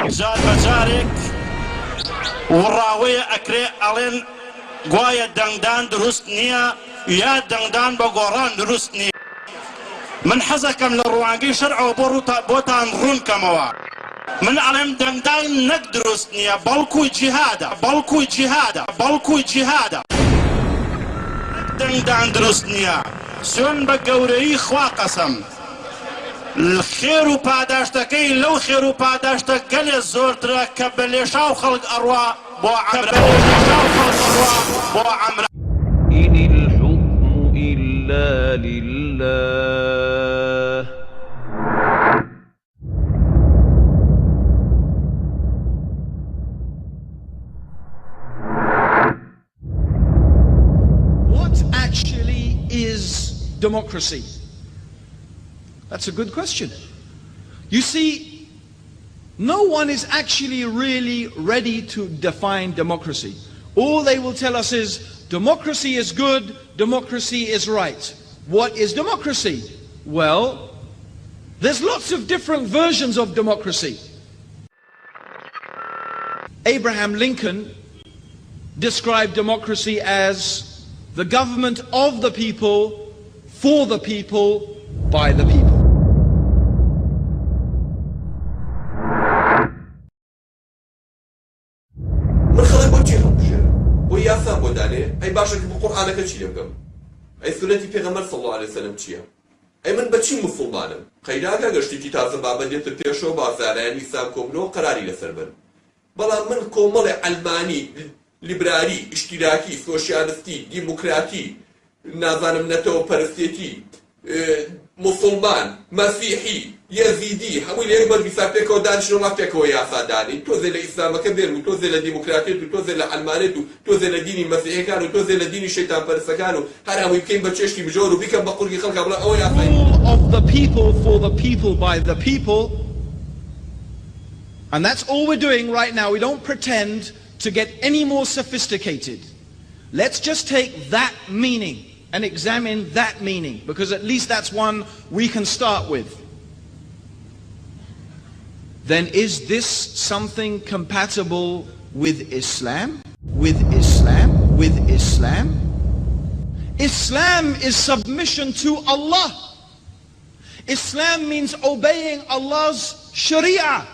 جار بجارك وراوية أكري ألين قوايا دندان دروست نية يا دندان بقوران دروست نية من حزكم للروانقي شرع وبوتان رون كموا من علم دندان نك دروست نية بلكو جهادا بلكو جهادا بلكو جهادا دندان دروست نية سون بقوري خوا قسم الخير وباداشتكي لو خير وباداشتك قال الزورترا كبليشاو خلق أروا بو عمرا بو عمرا إن الحكم إلا لله What actually is democracy? That's a good question. You see, no one is actually really ready to define democracy. All they will tell us is, democracy is good, democracy is right. What is democracy? Well, there's lots of different versions of democracy. Abraham Lincoln described democracy as the government of the people, for the people, by the people. ياسا بودانه اي باشا بالقران كتشي لكم اي سنتي پیغمبر صلى الله عليه وسلم تشيا اي من بچي مسلمانم خيراكا گشتي كتاب بابا ديت بيشو بازاراني سام كومنو قراري لسربن بلا من كومل علماني ليبرالي اشتراكي سوشيالستي ديموكراتي نازانم نتو برستيتي مسلمان مسيحي يزيدي همو اللي يقبل بيسابيك ودانش نوافيك وياسا داني توزي لإسلامك بير وتوزي لديمقراطية وتوزي لعلمانية وتوزي لديني مسيحي كان وتوزي لديني الشيطان برسكان هرامو يمكن بتشيشتي بجور وبيكم بقرقي خلقا بلا أو ياسا Rule of the people, for the people, by the people. And that's all we're doing right now. We don't pretend to get any more sophisticated. Let's just take that meaning and examine that meaning, because at least that's one we can start with. Then is this something compatible with Islam? With Islam? With Islam? Islam is submission to Allah. Islam means obeying Allah's Sharia.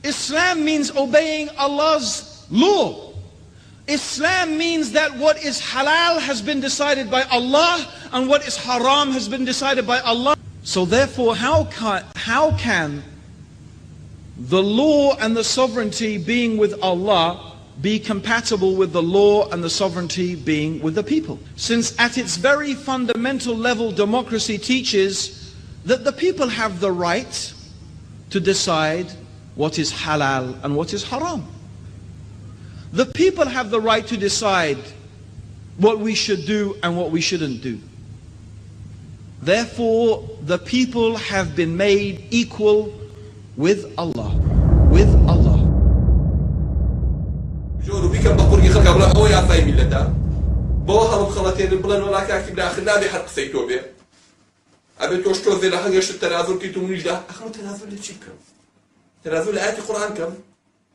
Islam means obeying Allah's law. Islam means that what is halal has been decided by Allah and what is haram has been decided by Allah. So therefore, how can the law and the sovereignty being with Allah be compatible with the law and the sovereignty being with the people? Since at its very fundamental level, democracy teaches that the people have the right to decide what is halal and what is haram. The people have the right to decide what we should do and what we shouldn't do. Therefore, the people have been made equal with Allah. With Allah. جورو بيكم بقرقي خلقا بلا أو ياسا ملتا بوها مخلطين بلن ولا كاكي بلا نابي حرق سيتو بيه أبي توش توزي لحنقش التنازل كي تمنيش ده أخمو تنازل لتشي كم تنازل لآيات القرآن كم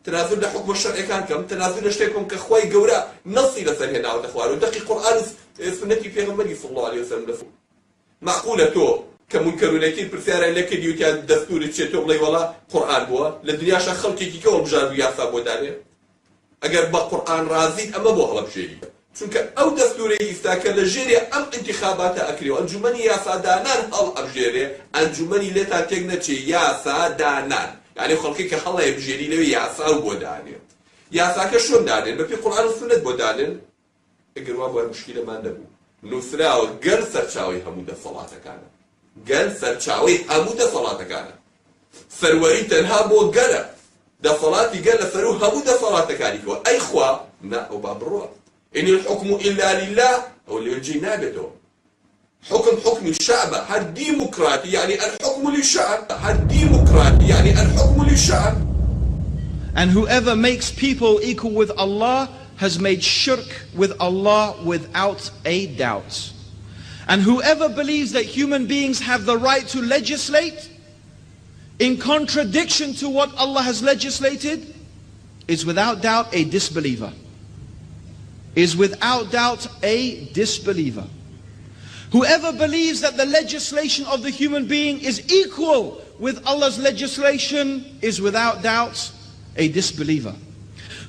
تنازل لحكم الشرع كان كم تنازل لشتيكم كخواي قورا نصي لسرهنا وتخوار ودقي قرآن سنتي في غمالي صلى الله عليه وسلم لفو معقولة تو كمنكر ونكير برسيارة لك ديوتيان دستور الشيطو بلاي والله قرآن بوا للدنيا شا خلقي كي كول بجار بياسا بوا داري اگر با قرآن رازيد اما بوا هلا بجيري چونك او دستوري يستاكا لجيري ام انتخابات اكري وانجماني ياسا دانان هل ابجيري انجماني لتا تيغنا چي ياسا دانان يعني خلقي كحلا يبجيري لو ياسا بوا داني ياسا كشون داني بفي قرآن والسنة بوا داني اگر وابوا المشكلة ما نبو نسرا وقل سرچاوي همود الصلاة كان قل سرچاوي همود الصلاة كان سروري تنها بو قل ده صلاتي قال فرو همود صلاة كان اي خوا نا وباب الروح إن الحكم إلا لله أو للجنابته حكم الشعب هاد ديموكراتي يعني الحكم للشعب هاد ديموكراتي يعني الحكم للشعب. And whoever makes people equal with Allah has made shirk with Allah without a doubt. And whoever believes that human beings have the right to legislate, in contradiction to what Allah has legislated is without doubt a disbeliever. Is without doubt a disbeliever. Whoever believes that the legislation of the human being is equal with Allah's legislation is without doubt a disbeliever.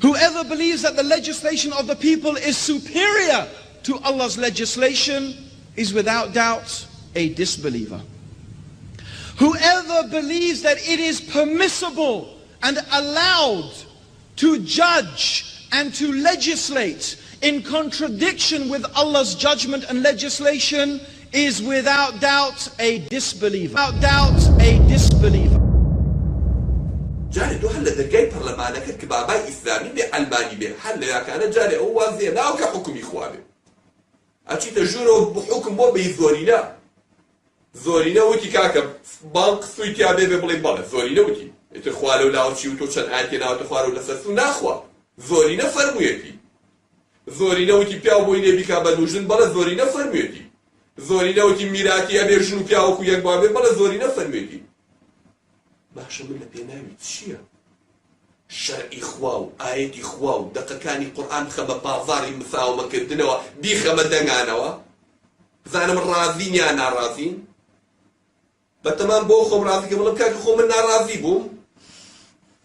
Whoever believes that the legislation of the people is superior to Allah's legislation is without doubt a disbeliever. Whoever believes that it is permissible and allowed to judge and to legislate in contradiction with Allah's judgment and legislation is without doubt a disbeliever. Without doubt a disbeliever. جاري دو هلا درجاي برلمانك كبابا إسلامي بعلماني به هلا كان جاري هو زين أو كحكم إخوانه أشي تجرو بحكم بو بيزورينا زورينا وتي كاكب بانك سويتي أبي ببلي بالا زورينا وتي تخوالو لا وشي وتوشن أنتنا وتخوالو لسسو ناخوا زورينا فرميتي زورينا وتي بياو بويني بيكا بلوجن بالا زورينا فرميتي زورينا وتي ميراتي أبي رجنو بياو كويان بابي بالا زورينا فرميتي باشا من لبيناوي تشيا شرعي خواو آيتي خواو دقا كاني قرآن خما بازاري مساو من كردنوا بي خما دنغانوا زانا من رازين يا نارازين بتمام بو خم رازي كمالا كاكي خو من نارازي بوم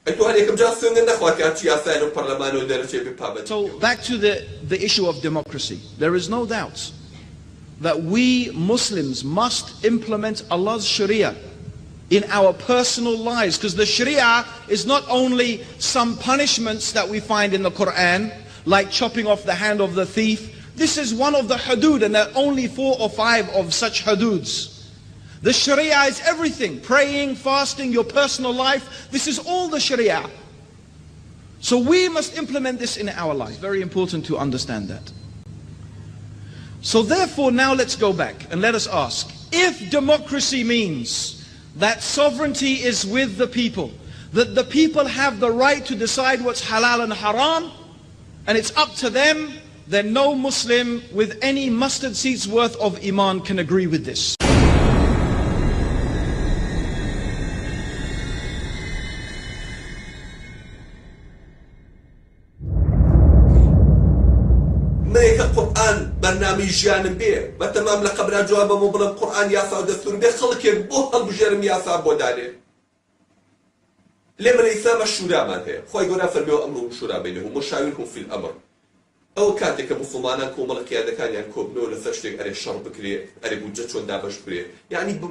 انتو هاليكم جاسون نخواتي اتشي اسانو برلمانو درشي ببابا. So back to the issue of democracy. There is no doubt that we Muslims must implement Allah's Sharia in our personal lives, because the Sharia is not only some punishments that we find in the Quran, like chopping off the hand of the thief. This is one of the hudud, and there are only 4 or 5 of such hududs. The Sharia is everything. Praying, fasting, your personal life. This is all the Sharia. So we must implement this in our life. Very important to understand that. So therefore, now let's go back and let us ask, if democracy means that sovereignty is with the people, that the people have the right to decide what's halal and haram, and it's up to them, then no Muslim with any mustard seed's worth of iman can agree with this. ميك القرآن برنامج جانب به بتمام لقبنا جواب مبلغ القرآن ياسا ودستور به خلق بوه البجرم ياسا بودانه لمن الإسلام الشورى ماته خوي قرأ فرميو أمر الشورى بينهم مشاوركم في الأمر أو كاتك مسلمانا كوم القيادة كان يعني كوبنو لسشتك أري شر بكري أري بوجت شون دابش بكري يعني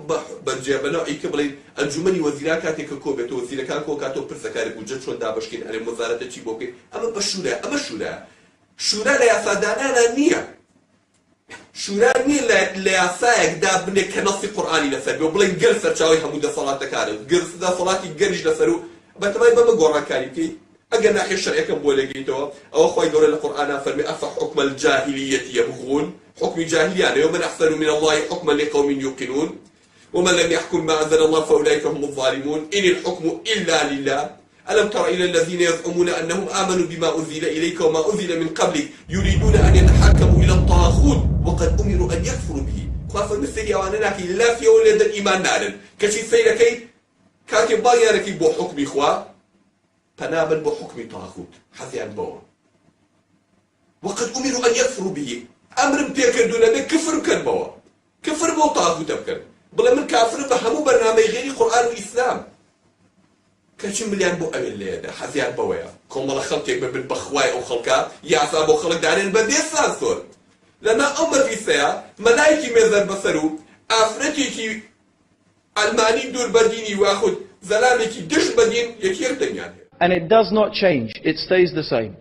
بنجيبنا أي كبلي الجمني وزيرا كاتك كوبته وزيرا كان كاتو برسكاري بوجت شون دابش كين أري مزارة تشيبوكي أما بالشورى أما الشورى شورى لا يصدقنا نية شورى نية لا يصدق ده بني كنص قرآني لسر وبلين جلسة شاوي حمود صلاة كارل جلسة صلاة جرج لسرو بتماي بما قرآن كاريكي أجا ناحية الشرعية كم بولجيتوا أو أخوي دور القرآن فرمي أفح حكم الجاهلية يبغون حكم جاهلية يوم من أحسن من الله حكما لقوم يوقنون ومن لم يحكم ما أنزل الله فأولئك هم الظالمون إن الحكم إلا لله ألم تر إلى الذين يزعمون أنهم آمنوا بما أنزل إليك وما أنزل من قبلك يريدون أن يتحكموا إلى الطاغوت وقد أمروا أن يكفروا به خاف المثل يواننا كي لا في ولد الإيمان نارن كشي سيركي كاكي باياركي بو حكم إخوة فنابن بو حكم طاغوت حزيان بو وقد أمروا أن يكفروا به أمر بيكر دون كفر كان بو كفر بو طاغوت أبكر بلا من كافر بهمو برنامج غير قرآن والإسلام كاتشي مليان بو أمل ليدا حزيان بويا كوم الله خلقك بالبخواي أو خلقا يعصى بو خلق دارين بدي سانسور لما أمر في ساعة ملايكي ميزان بصرو أفريكي كي ألماني دور بديني واخد زلامي كي دش بدين يكير دنيان. And it does not change, it stays the same.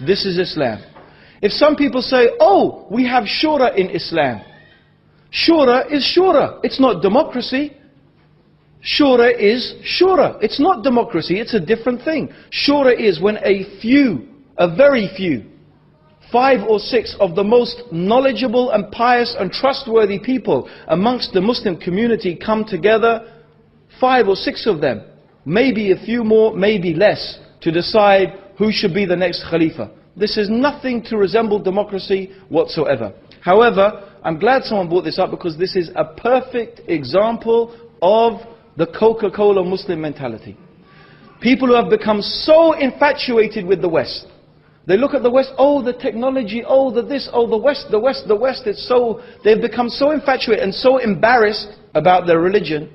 This is Islam. If some people say, oh, we have shura in Islam. Shura is shura, it's not democracy. Shura is shura. It's not democracy, it's a different thing. Shura is when a few, a very few, 5 or 6 of the most knowledgeable and pious and trustworthy people amongst the Muslim community come together, 5 or 6 of them, maybe a few more, maybe less, to decide who should be the next Khalifa. This is nothing to resemble democracy whatsoever. However, I'm glad someone brought this up because this is a perfect example of the Coca-Cola Muslim mentality. People who have become so infatuated with the West. They look at the West, oh the technology, oh the this, oh the West, the West, the West. It's so, they've become so infatuated and so embarrassed about their religion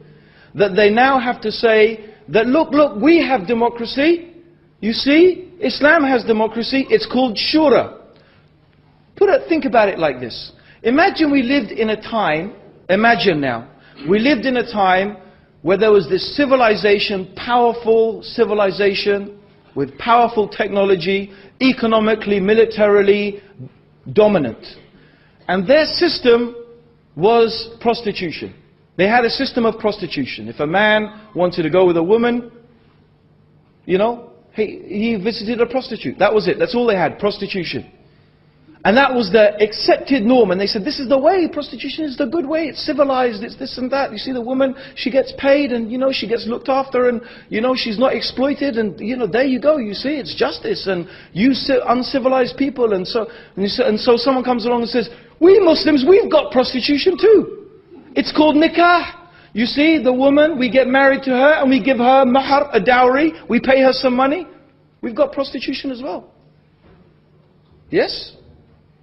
that they now have to say that look, we have democracy. You see, Islam has democracy. It's called Shura. Think about it like this. Imagine we lived in a time, we lived in a time where there was this civilization, powerful civilization with powerful technology, economically, militarily dominant. And their system was prostitution. They had a system of prostitution. If a man wanted to go with a woman, you know, he visited a prostitute. That was it. That's all they had, prostitution. And that was the accepted norm. And they said, this is the way, prostitution is the good way, it's civilized, it's this and that. You see the woman, she gets paid and, you know, she gets looked after and, you know, she's not exploited and, you know, there you go, you see, it's justice. And you uncivilized people and so someone comes along and says, we Muslims, we've got prostitution too. It's called nikah. You see, the woman, we get married to her and we give her mahar, a dowry, we pay her some money. We've got prostitution as well. Yes?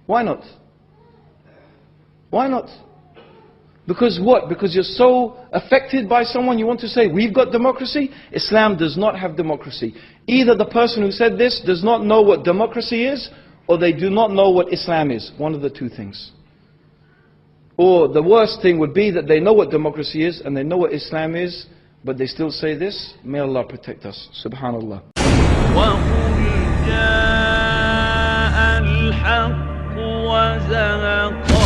Why not? Why not? Because what? Because you're so affected by someone you want to say, we've got democracy? Islam does not have democracy. Either the person who said this does not know what democracy is, or they do not know what Islam is. One of the two things. Or the worst thing would be that they know what democracy is, and they know what Islam is, but they still say this. May Allah protect us. Subhanallah. وزهق